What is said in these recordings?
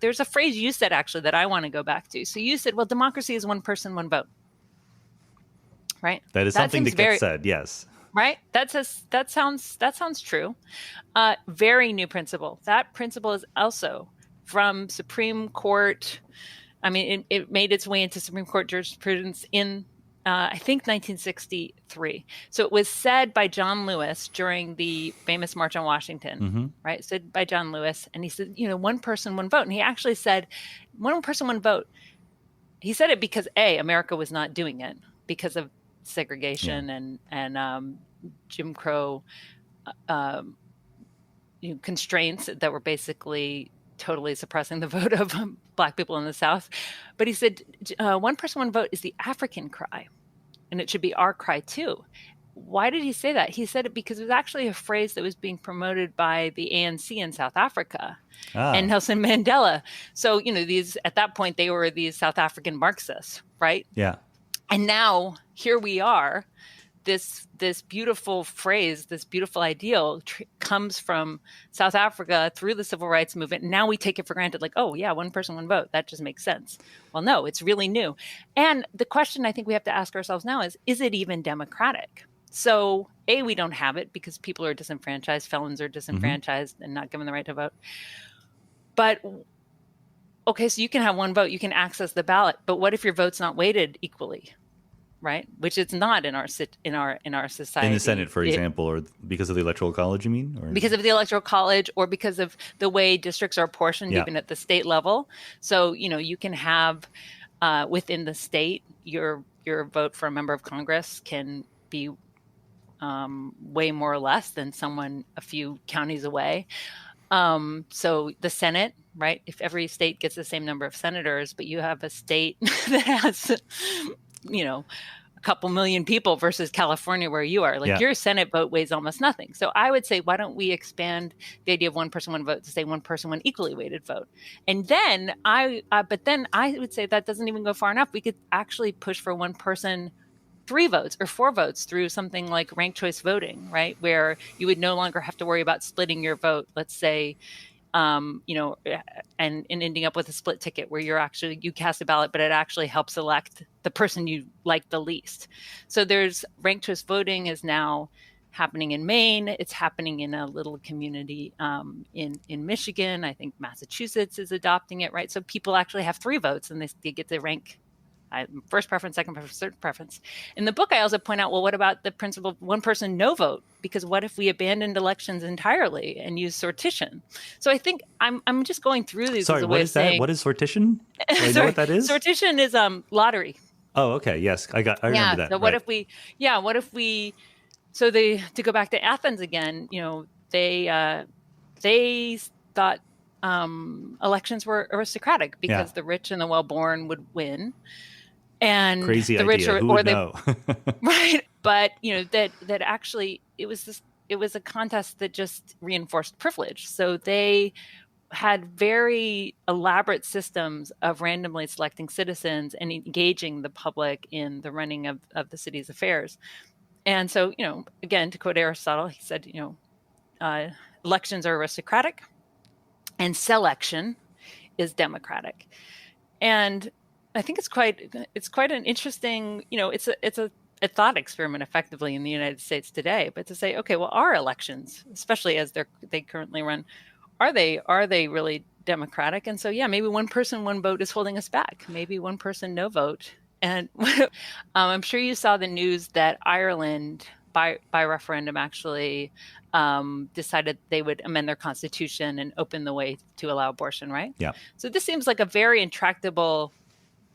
There's a phrase you said actually that I want to go back to. So you said, well, democracy is one person, one vote, right? That is something that gets said, yes. Right? That sounds true. Very new principle. That principle is also from Supreme Court. I mean, it made its way into Supreme Court jurisprudence in, I think, 1963. So it was said by John Lewis during the famous March on Washington, right? Said by John Lewis. And he said, one person, one vote. And he actually said, one person, one vote. He said it because, America was not doing it because of segregation and Jim Crow constraints that were basically totally suppressing the vote of Black people in the South. But he said, one person, one vote is the African cry, and it should be our cry too. Why did he say that? He said it because it was actually a phrase that was being promoted by the ANC in South Africa and Nelson Mandela. So, at that point, they were these South African Marxists, right? Yeah. And now here we are. This beautiful phrase, this beautiful ideal comes from South Africa through the civil rights movement. Now we take it for granted, like, oh yeah, one person, one vote. That just makes sense. Well, no, it's really new. And the question I think we have to ask ourselves now is it even democratic? So we don't have it because people are disenfranchised, felons are disenfranchised and not given the right to vote. But okay, so you can have one vote, you can access the ballot, but what if your vote's not weighted equally? Right, which it's not in our society. In the Senate, for example, or because of the Electoral College, you mean? Or? Because of the Electoral College, or because of the way districts are apportioned, even at the state level. So you can have within the state, your vote for a member of Congress can be way more or less than someone a few counties away. So the Senate, right? If every state gets the same number of senators, but you have a state that has a couple million people versus California where you are, your Senate vote weighs almost nothing. So I would say, why don't we expand the idea of one person, one vote to say one person, one equally weighted vote? And then but then I would say that doesn't even go far enough. We could actually push for one person, 3 votes or 4 votes through something like ranked choice voting, right? Where you would no longer have to worry about splitting your vote, let's say, and ending up with a split ticket where you cast a ballot, but it actually helps elect the person you like the least. So there's ranked choice voting is now happening in Maine. It's happening in a little community in Michigan. I think Massachusetts is adopting it, right? So people actually have 3 votes and they get to rank first preference, second preference, third preference. In the book, I also point out, well, what about the principle of one person, no vote? Because what if we abandoned elections entirely and used sortition? So I think I'm just going through these as a way of saying... What is sortition? Do I know what that is? Sortition is lottery. Oh, okay. Yes, I remember that. So what if we... So to go back to Athens again, they thought elections were aristocratic because the rich and the well-born would win. And crazy the idea. rich Who would know? Right. But that actually it was a contest that just reinforced privilege. So they had very elaborate systems of randomly selecting citizens and engaging the public in the running of the city's affairs. And so, again, to quote Aristotle, he said, elections are aristocratic and selection is democratic. And I think it's quite an interesting, it's a thought experiment effectively in the United States today, but to say, okay, well, our elections, especially as they currently run, are they really democratic? And so, maybe one person, one vote is holding us back. Maybe one person, no vote. And I'm sure you saw the news that Ireland, by referendum, actually decided they would amend their constitution and open the way to allow abortion, right? Yeah. So this seems like a very intractable,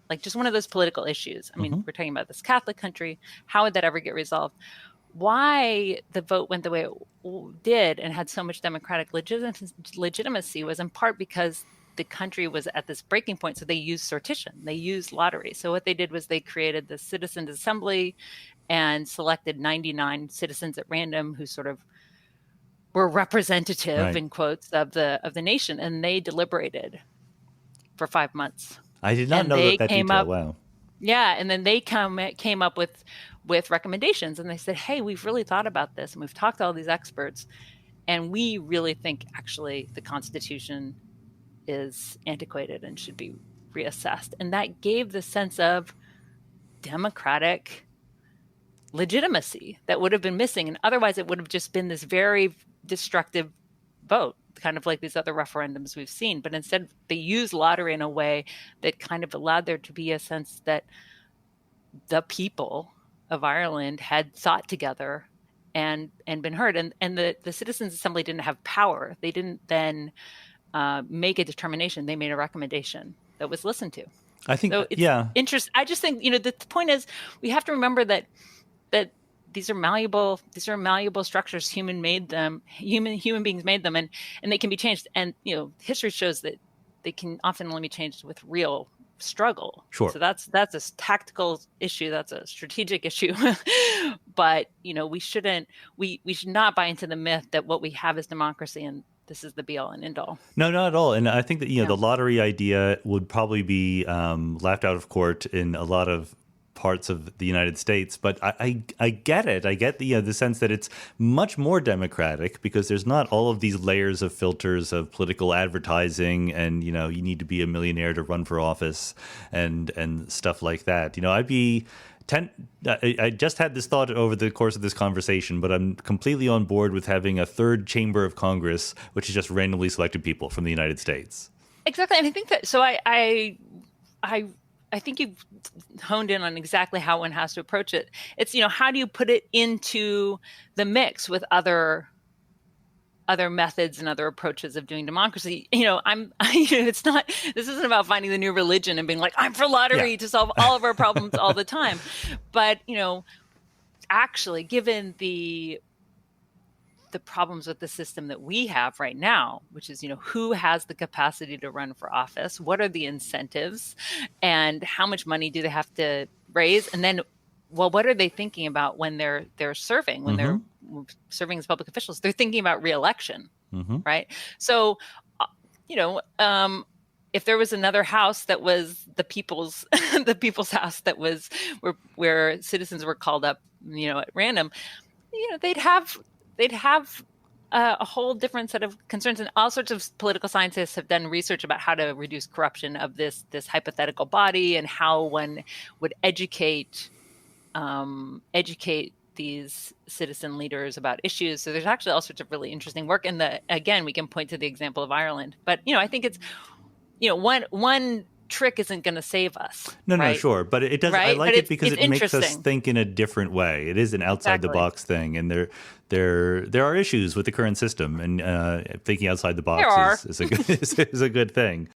like just one of those political issues. I mean, we're talking about this Catholic country. How would that ever get resolved? Why the vote went the way it did and had so much democratic legitimacy was in part because the country was at this breaking point. So they used sortition. They used lottery. So what they did was they created the Citizens Assembly and selected 99 citizens at random who sort of were representative, right, in quotes, of the nation. And they deliberated for 5 months. I did not know that detail. Wow. Yeah. And then they came up with recommendations, and they said, hey, we've really thought about this and we've talked to all these experts, and we really think actually the Constitution is antiquated and should be reassessed. And that gave the sense of democratic legitimacy that would have been missing. And otherwise it would have just been this very destructive vote, kind of like these other referendums we've seen. But instead they used lottery in a way that kind of allowed there to be a sense that the people of Ireland had thought together and been heard. And the Citizens' Assembly didn't have power. They didn't then make a determination. They made a recommendation that was listened to. I think, so it's interesting. I just think, the point is we have to remember that these are malleable structures. Human beings made them, and they can be changed. And history shows that they can often only be changed with real struggle. Sure. So that's a tactical issue. That's a strategic issue. But we should not buy into the myth that what we have is democracy and this is the be all and end all. No, not at all. And I think that the lottery idea would probably be laughed out of court in a lot of parts of the United States, but I get it. I get the sense that it's much more democratic because there's not all of these layers of filters of political advertising, and you need to be a millionaire to run for office and stuff like that. I just had this thought over the course of this conversation, but I'm completely on board with having a third chamber of Congress, which is just randomly selected people from the United States. Exactly, and I think that. So I think you've honed in on exactly how one has to approach it. It's, how do you put it into the mix with other methods and other approaches of doing democracy? It's not, this isn't about finding the new religion and being like, I'm for lottery to solve all of our problems all the time. But, actually, given the problems with the system that we have right now, which is, who has the capacity to run for office? What are the incentives? And how much money do they have to raise? And then, what are they thinking about when they're serving, when they're serving as public officials? They're thinking about re-election, right? So, if there was another house that was the people's house that was where citizens were called up, at random, they'd have a whole different set of concerns, and all sorts of political scientists have done research about how to reduce corruption of this hypothetical body and how one would educate these citizen leaders about issues. So there's actually all sorts of really interesting work. And again, we can point to the example of Ireland, but I think it's one trick isn't going to save us. No, sure. But it does. Right? I like it because it makes us think in a different way. It is an outside the box thing. And there are issues with the current system, and thinking outside the box is a good thing.